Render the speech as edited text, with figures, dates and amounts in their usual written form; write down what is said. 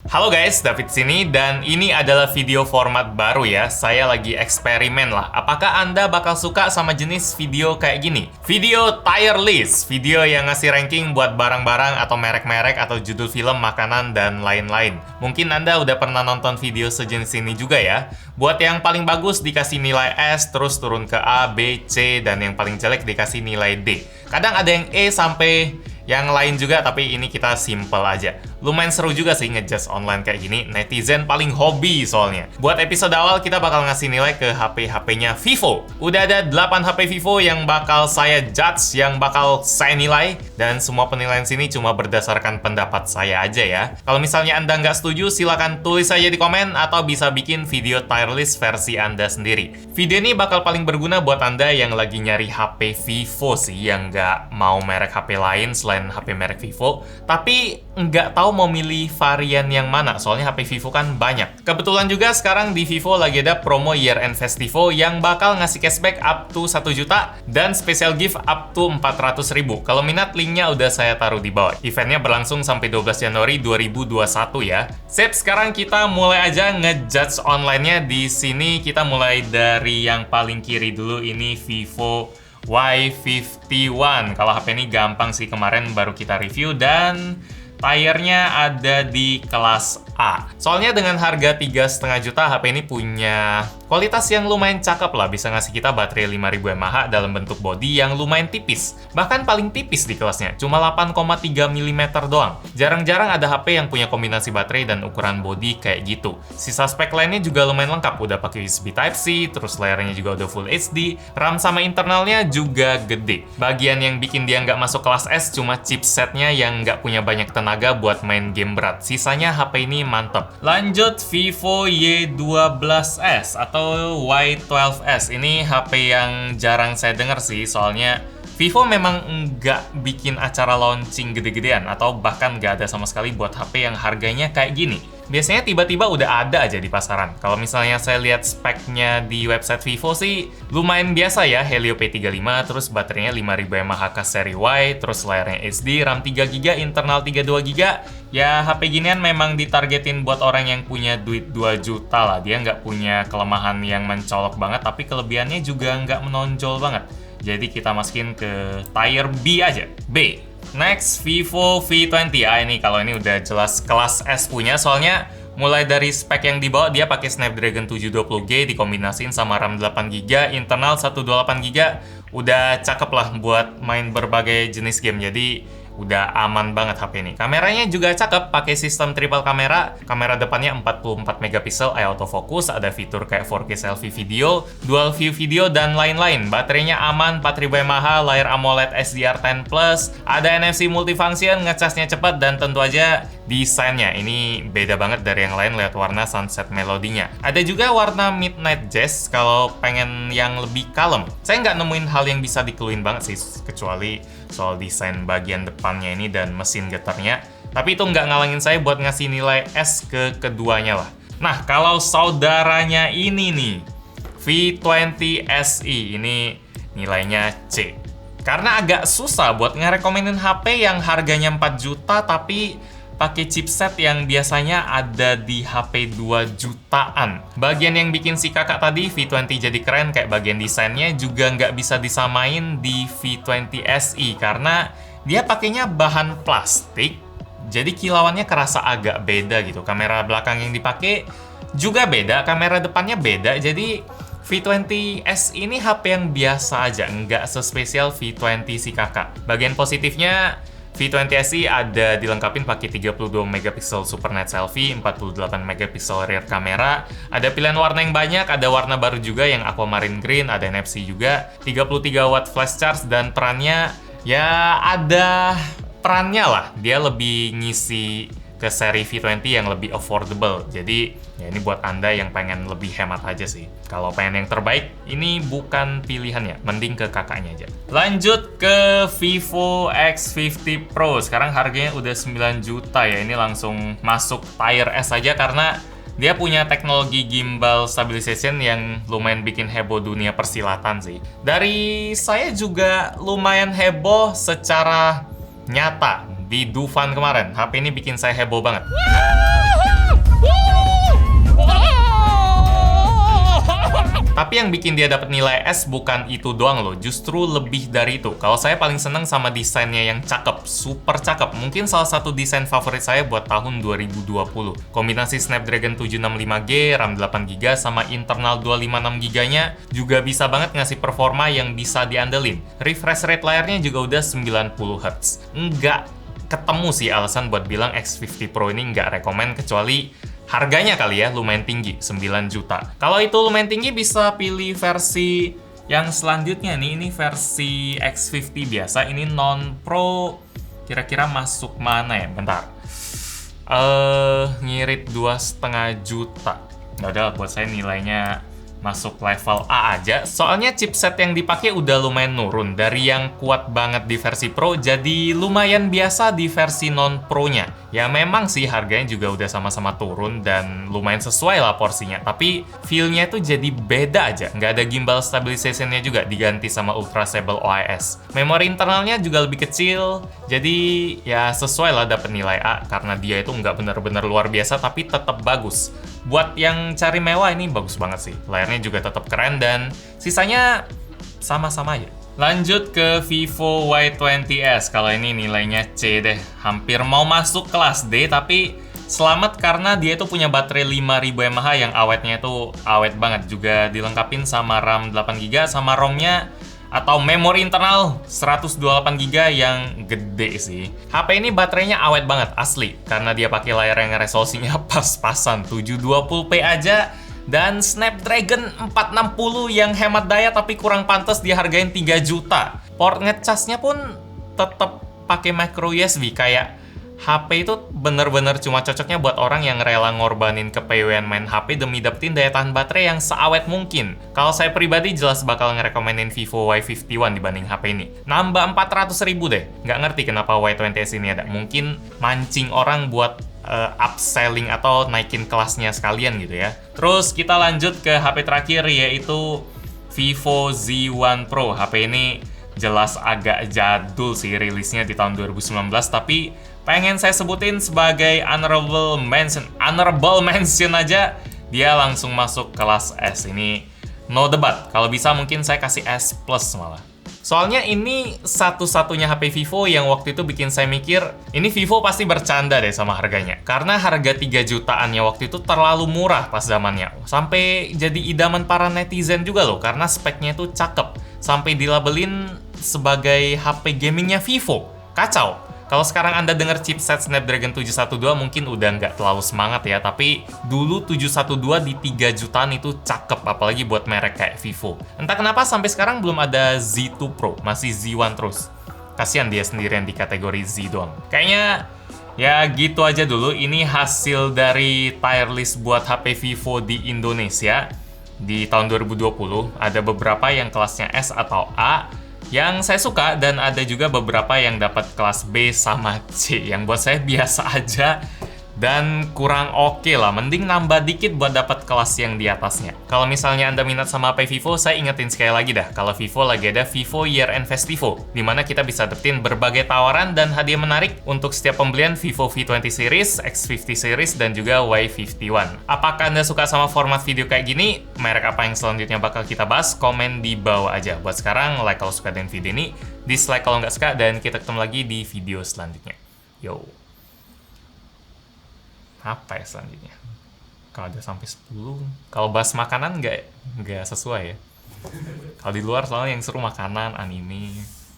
Halo guys, David sini dan ini adalah video format baru ya. Saya lagi eksperimen lah. Apakah Anda bakal suka sama jenis video kayak gini? Video tier list, video yang ngasih ranking buat barang-barang atau merek-merek atau judul film, makanan, dan lain-lain. Mungkin Anda udah pernah nonton video sejenis ini juga ya. Buat yang paling bagus dikasih nilai S, terus turun ke A, B, C, dan yang paling jelek dikasih nilai D. Kadang ada yang E sampai yang lain juga, tapi ini kita simple aja. Lumayan seru juga sih ngejudge online kayak gini. Netizen paling hobi soalnya. Buat episode awal kita bakal ngasih nilai ke HP-HP-nya Vivo. Udah ada 8 HP Vivo yang bakal saya judge, yang bakal saya nilai. Dan semua penilaian sini cuma berdasarkan pendapat saya aja ya. Kalau misalnya Anda nggak setuju, silakan tulis aja di komen atau bisa bikin video tier list versi Anda sendiri. Video ini bakal paling berguna buat Anda yang lagi nyari HP Vivo sih, yang nggak mau merek HP lain selain HP merek Vivo, tapi nggak tahu mau milih varian yang mana, soalnya HP Vivo kan banyak. Kebetulan juga sekarang di Vivo lagi ada promo Year End Festivo yang bakal ngasih cashback up to 1 juta dan special gift up to 400.000. Kalau minat, linknya udah saya taruh di bawah. Eventnya berlangsung sampai 12 Januari 2021 ya. Sip, sekarang kita mulai aja ngejudge online-nya. Di sini kita mulai dari yang paling kiri dulu, ini Vivo Y51. Kalau HP ini gampang sih, kemarin baru kita review dan tiernya ada di kelas A. Soalnya dengan harga 3,5 juta, HP ini punya kualitas yang lumayan cakep lah. Bisa ngasih kita baterai 5000 mAh dalam bentuk body yang lumayan tipis. Bahkan paling tipis di kelasnya, cuma 8,3 mm doang. Jarang-jarang ada HP yang punya kombinasi baterai dan ukuran body kayak gitu. Sisa spek lainnya juga lumayan lengkap. Udah pakai USB Type-C, terus layarnya juga udah Full HD, RAM sama internalnya juga gede. Bagian yang bikin dia nggak masuk kelas S cuma chipsetnya yang nggak punya banyak tenaga buat main game berat. Sisanya HP ini mantap. Lanjut Vivo Y12s atau Y12s. Ini HP yang jarang saya dengar sih, soalnya Vivo memang nggak bikin acara launching gede-gedean atau bahkan nggak ada sama sekali buat HP yang harganya kayak gini. Biasanya tiba-tiba udah ada aja di pasaran. Kalau misalnya saya lihat speknya di website Vivo sih lumayan biasa ya. Helio P35, terus baterainya 5000 mAh seri Y, terus layarnya HD, RAM 3GB, internal 32GB. Ya HP ginian memang ditargetin buat orang yang punya duit 2 juta lah. Dia nggak punya kelemahan yang mencolok banget, tapi kelebihannya juga nggak menonjol banget. Jadi kita masukin ke tier B aja, B. Next, Vivo V20. Ini kalau ini udah jelas kelas S punya, soalnya mulai dari spek yang dibawa dia pakai Snapdragon 720G dikombinasiin sama RAM 8GB, internal 128GB. Udah cakep lah buat main berbagai jenis game. Jadi udah aman banget HP ini. Kameranya juga cakep, pakai sistem triple kamera. Kamera depannya 44 megapiksel, eye autofocus, ada fitur kayak 4K selfie video, dual view video, dan lain-lain. Baterainya aman, 4000 mAh, layar AMOLED SDR10+, ada NFC multifunction, ngecasnya cepat, dan tentu aja desainnya ini beda banget dari yang lain lewat warna sunset melodinya. Ada juga warna midnight jazz kalau pengen yang lebih kalem. Saya nggak nemuin hal yang bisa dikeluhin banget sih, kecuali soal desain bagian depannya ini dan mesin getarnya. Tapi itu nggak ngalangin saya buat ngasih nilai S ke keduanya lah. Nah, kalau saudaranya ini nih, V20 SE, ini nilainya C. Karena agak susah buat ngerekomenin HP yang harganya 4 juta tapi pakai chipset yang biasanya ada di HP 2 jutaan. Bagian yang bikin si kakak tadi, V20 jadi keren, kayak bagian desainnya juga nggak bisa disamain di V20 SE karena dia pakainya bahan plastik, jadi kilauannya kerasa agak beda gitu. Kamera belakang yang dipakai juga beda, kamera depannya beda, jadi V20 SE ini HP yang biasa aja, nggak sespesial V20 si kakak. Bagian positifnya, V20 SE ada dilengkapin pakai 32 megapiksel super night selfie, 48 megapiksel rear kamera, ada pilihan warna yang banyak, ada warna baru juga yang aquamarine green, ada NFC juga, 33 watt flash charge, dan perannya ya ada perannya lah. Dia lebih ngisi ke seri V20 yang lebih affordable. Jadi ya ini buat Anda yang pengen lebih hemat aja sih. Kalau pengen yang terbaik, ini bukan pilihannya. Mending ke kakaknya aja. Lanjut ke Vivo X50 Pro. Sekarang harganya udah 9 juta ya. Ini langsung masuk tier S aja karena dia punya teknologi gimbal stabilization yang lumayan bikin heboh dunia persilatan sih. Dari saya juga lumayan heboh secara nyata di Dufan kemarin. HP ini bikin saya heboh banget. Tapi yang bikin dia dapat nilai S bukan itu doang loh, justru lebih dari itu. Kalau saya paling seneng sama desainnya yang cakep, super cakep. Mungkin salah satu desain favorit saya buat tahun 2020. Kombinasi Snapdragon 765G, RAM 8GB, sama internal 256GB-nya juga bisa banget ngasih performa yang bisa diandelin. Refresh rate layarnya juga udah 90Hz. Nggak ketemu sih alasan buat bilang X50 Pro ini nggak rekomen, kecuali harganya kali ya, lumayan tinggi, 9 juta. Kalau itu lumayan tinggi, bisa pilih versi yang selanjutnya nih. Ini versi X50 biasa, ini non-pro. Kira-kira masuk mana ya? Bentar. Ngirit 2,5 juta. Nggak ada, buat saya nilainya masuk level A aja. Soalnya chipset yang dipakai udah lumayan nurun. Dari yang kuat banget di versi Pro, jadi lumayan biasa di versi non-Pro-nya. Ya memang sih harganya juga udah sama-sama turun dan lumayan sesuai lah porsinya. Tapi feel-nya tuh jadi beda aja. Nggak ada gimbal stabilization-nya juga, diganti sama Ultra Stable OIS. Memori internalnya juga lebih kecil. Jadi ya sesuai lah dapet nilai A, karena dia itu nggak bener-bener luar biasa tapi tetap bagus. Buat yang cari mewah ini bagus banget sih. Layarnya juga tetap keren dan sisanya sama-sama aja. Lanjut ke Vivo Y20s. Kalau ini nilainya C deh. Hampir mau masuk kelas D, tapi selamat karena dia itu punya baterai 5000 mAh yang awetnya itu awet banget. Juga dilengkapin sama RAM 8GB sama ROM-nya atau memori internal 128GB yang gede sih. HP ini baterainya awet banget, asli. Karena dia pakai layar yang resolusinya pas-pasan 720p aja. Dan Snapdragon 460 yang hemat daya tapi kurang pantas dihargain 3 juta. Port ngecasnya pun tetap pakai micro USB, kayak HP itu bener-bener cuma cocoknya buat orang yang rela ngorbanin kepewean main HP demi dapetin daya tahan baterai yang seawet mungkin. Kalau saya pribadi jelas bakal ngerekomenin Vivo Y51 dibanding HP ini. Nambah 400.000 deh. Nggak ngerti kenapa Y20s ini ada. Mungkin mancing orang buat upselling atau naikin kelasnya sekalian gitu ya. Terus kita lanjut ke HP terakhir, yaitu Vivo Z1 Pro. HP ini jelas agak jadul sih rilisnya di tahun 2019, tapi pengen saya sebutin sebagai honorable mention aja. Dia langsung masuk kelas S. Ini no debat. Kalau bisa mungkin saya kasih S plus malah. Soalnya ini satu-satunya HP Vivo yang waktu itu bikin saya mikir, ini Vivo pasti bercanda deh sama harganya. Karena harga 3 jutaannya waktu itu terlalu murah pas zamannya. Sampai jadi idaman para netizen juga loh, karena speknya itu cakep. Sampai dilabelin sebagai HP gamingnya Vivo. Kacau. Kalau sekarang Anda dengar chipset Snapdragon 712 mungkin udah nggak terlalu semangat ya, tapi dulu 712 di 3 jutaan itu cakep, apalagi buat merek kayak Vivo. Entah kenapa sampai sekarang belum ada Z2 Pro, masih Z1 terus. Kasian dia sendirian di kategori Z doang. Kayaknya ya gitu aja dulu, ini hasil dari tier list buat HP Vivo di Indonesia di tahun 2020. Ada beberapa yang kelasnya S atau A yang saya suka, dan ada juga beberapa yang dapat kelas B sama C yang buat saya biasa aja dan kurang oke lah. Mending nambah dikit buat dapat kelas yang di atasnya. Kalau misalnya Anda minat sama HP Vivo, saya ingetin sekali lagi dah, kalau Vivo lagi ada Vivo Year End Festival, dimana kita bisa dapetin berbagai tawaran dan hadiah menarik untuk setiap pembelian Vivo V20 series, X50 series, dan juga Y51. Apakah Anda suka sama format video kayak gini? Merek apa yang selanjutnya bakal kita bahas? Komen di bawah aja. Buat sekarang, like kalau suka dengan video ini, dislike kalau nggak suka, dan kita ketemu lagi di video selanjutnya. Yo! Apa ya selanjutnya? Kalau ada sampai 10, kalau bahas makanan nggak sesuai ya. Kalau di luar soalnya yang seru makanan, anime.